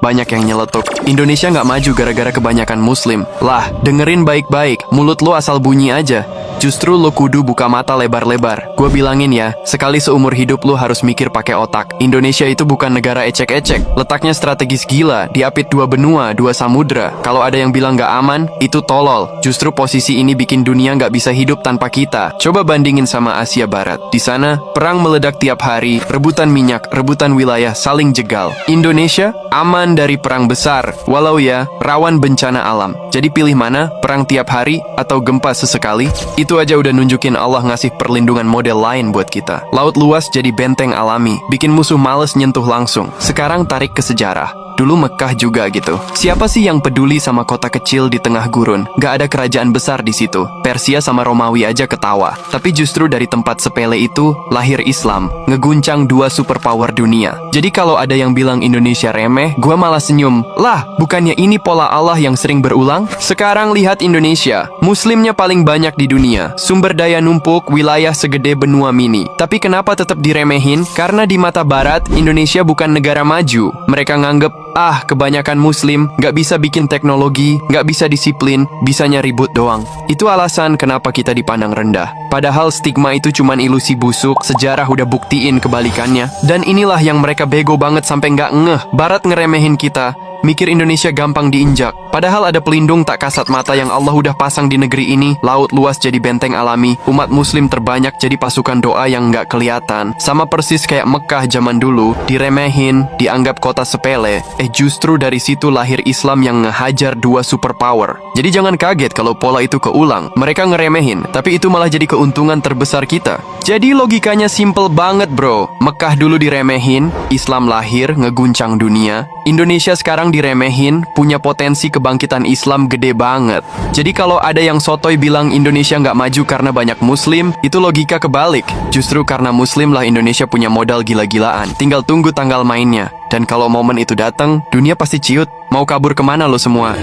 Banyak yang nyeletuk. Indonesia nggak maju gara-gara kebanyakan muslim. Lah, dengerin baik-baik. Mulut lo asal bunyi aja. Justru lo kudu buka mata lebar-lebar. Gue bilangin ya, sekali seumur hidup lo harus mikir pakai otak. Indonesia itu bukan negara ecek-ecek. Letaknya strategis gila, diapit 2 benua, 2 samudra. Kalau ada yang bilang nggak aman, itu tolol. Justru posisi ini bikin dunia nggak bisa hidup tanpa kita. Coba bandingin sama Asia Barat. Di sana, perang meledak tiap hari, rebutan minyak, rebutan wilayah, saling jegal. Indonesia aman dari perang besar, walau ya, rawan bencana alam. Jadi pilih mana? Perang tiap hari atau gempa sesekali? Itu aja udah nunjukin Allah ngasih perlindungan model lain buat kita. Laut luas jadi benteng alami, bikin musuh males nyentuh langsung. Sekarang tarik ke sejarah. Dulu Mekah juga gitu. Siapa sih yang peduli sama kota kecil di tengah gurun? Gak ada kerajaan besar di situ. Persia sama Romawi aja ketawa. Tapi justru dari tempat sepele itu lahir Islam, ngeguncang 2 superpower dunia. Jadi kalau ada yang bilang Indonesia remeh, gua malah senyum. Lah, bukannya ini pola Allah yang sering berulang? Sekarang lihat Indonesia, muslimnya paling banyak di dunia. Sumber daya numpuk, wilayah segede benua mini. Tapi kenapa tetap diremehin? Karena di mata barat, Indonesia bukan negara maju. Mereka nganggep, kebanyakan muslim, gak bisa bikin teknologi, gak bisa disiplin, bisanya ribut doang. Itu alasan kenapa kita dipandang rendah. Padahal stigma itu cuman ilusi busuk, sejarah udah buktiin kebalikannya. Dan inilah yang mereka bego banget sampai gak ngeh. Barat ngeremehin kita, mikir Indonesia gampang diinjak. Padahal ada pelindung tak kasat mata yang Allah udah pasang di negeri ini. Laut luas jadi benteng alami, umat muslim terbanyak jadi pasukan doa yang nggak kelihatan. Sama persis kayak Mekah zaman dulu, diremehin, dianggap kota sepele. Justru dari situ lahir Islam yang ngehajar 2 superpower. Jadi jangan kaget kalau pola itu keulang. Mereka ngeremehin, tapi itu malah jadi keuntungan terbesar kita. Jadi logikanya simple banget bro. Mekah dulu diremehin, Islam lahir, ngeguncang dunia. Indonesia sekarang diremehin, punya potensi kebangkitan Islam gede banget. Jadi kalau ada yang sotoy bilang Indonesia nggak maju karena banyak muslim, itu logika kebalik. Justru karena muslim lah Indonesia punya modal gila-gilaan. Tinggal tunggu tanggal mainnya. Dan kalau momen itu datang, dunia pasti ciut. Mau kabur kemana lo semua?